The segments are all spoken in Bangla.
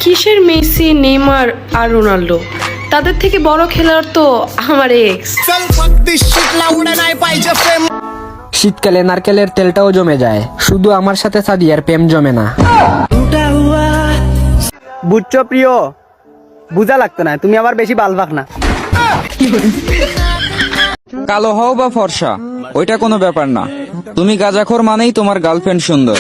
কিসের মেসি, নেইমার আর রোনাল্ডো? তাদের থেকে বড় খেলোয়াড় তো আমার এক্স। শীতকালে নারকেলের তেলটাও জমে যায়, শুধু আমার সাথে সাদিয়ার প্রেম জমে না। বুঝছো প্রিয়, বুঝা লাগতো না, তুমি আবার বেশি বালবাক না। কালো হও বা ফর্সা ওইটা কোনো ব্যাপার না, তুমি গাঁজাখোর মানেই তোমার গার্লফ্রেন্ড সুন্দর।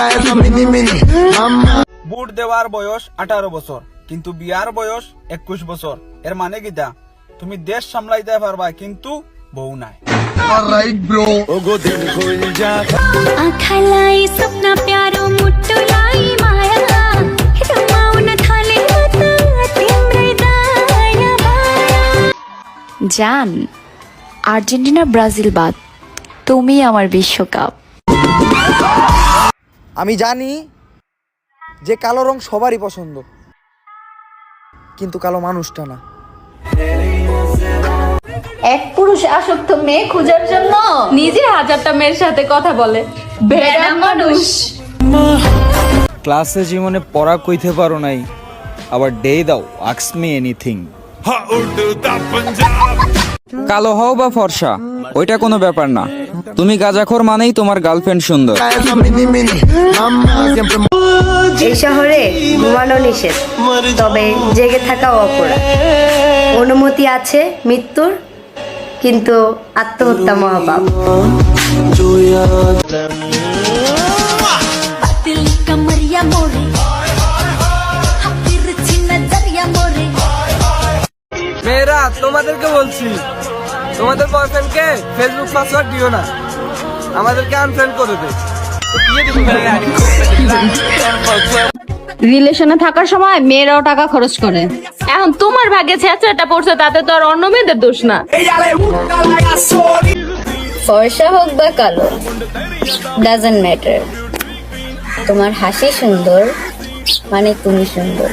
বুট দেওয়ার বয়স 18 বছর, কিন্তু বিয়ার বয়স 21 বছর। এর মানে কিটা? তুমি দেশ সামলাইতে পারবা কিন্তু বউ নাই। জান, আর্জেন্টিনা ব্রাজিল বাদ, তুমি আমার বিশ্বকাপ। আমি জানি যে কালো রং সবারই পছন্দ, কিন্তু কালো মানুষটা না। এক পুরুষ আসক্ত মেয়ে খোঁজার জন্য নিজে হাজারটা মেয়ের সাথে কথা বলে, বেড়া মানুষ। ক্লাসে জীবনে পড়া কইতে পারো নাই, আবার ডে দাও আস্ক মি এনিথিং। কালো হও বা ফর্সা ওইটা কোনো ব্যাপার না, তুমি গাঁজাখোর মানেই তোমার গার্লফ্রেন্ড সুন্দর। এই শহরে ঘুমানো নিষেধ, তবে জেগে থাকা অপরাধ। অনুমতি আছে মৃত্যুর, কিন্তু আত্মহত্যা মহাপাপ। মেয়েরা, তোমাদেরকে বলছি, তোমাদের বয়ফ্রেন্ডকে ফেসবুক পাসওয়ার্ড দিও না, আমাদেরকে আনফ্রেন্ড করে দে। রিলেশনে থাকার সময় মেয়েরাও টাকা খরচ করে। এখন তোমার ভাগ্যে ছেঁচড়াটা পড়ছে, তাতে তো আর অন্য মেয়েদের দোষ না। ফর্সা হোক বা কালো, ডাজন্ট ম্যাটার। তোমার হাসি সুন্দর মানে তুমি সুন্দর।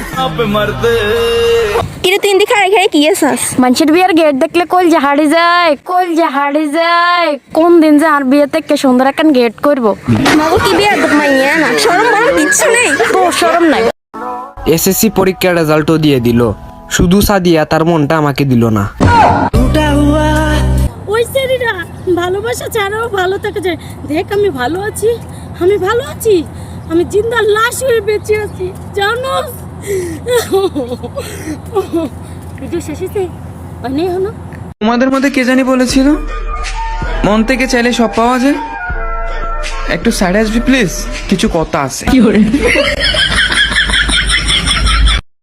কিন্তু তুই খাড়ে খাড়ে কি আছিস? মানুষের বিয়ের গেট দেখলে কল জাহাড়ি যায়, কল জাহাড়ি যায়। কোন দিন যে আর বিয়ে থেকে সুন্দর একটা গেট করবো। মাগো কি বিয়ে মাইয়া না, শরম বড় কিচ্ছু নেই তো, শরম নাই। এসএসসি পরীক্ষার রেজাল্টও দিয়ে দিল, শুধু সাদিয়া তার মনটা আমাকে দিল না। ওই শরীরা ভালোবাসা ছাড়াও ভালো থাকে যায়। দেখ আমি ভালো আছি, আমি ভালো আছি, আমি জিন্দা লাশ হয়ে বেঁচে আছি, জানো? ভিডিও শেষ হয়েছে অনেক হলো। তোমাদের মধ্যে কে জানি বলেছিল মন থেকে চাইলে সব পাওয়া যায়? একটু সাইড আসবি প্লিজ, কিছু কথা আছে।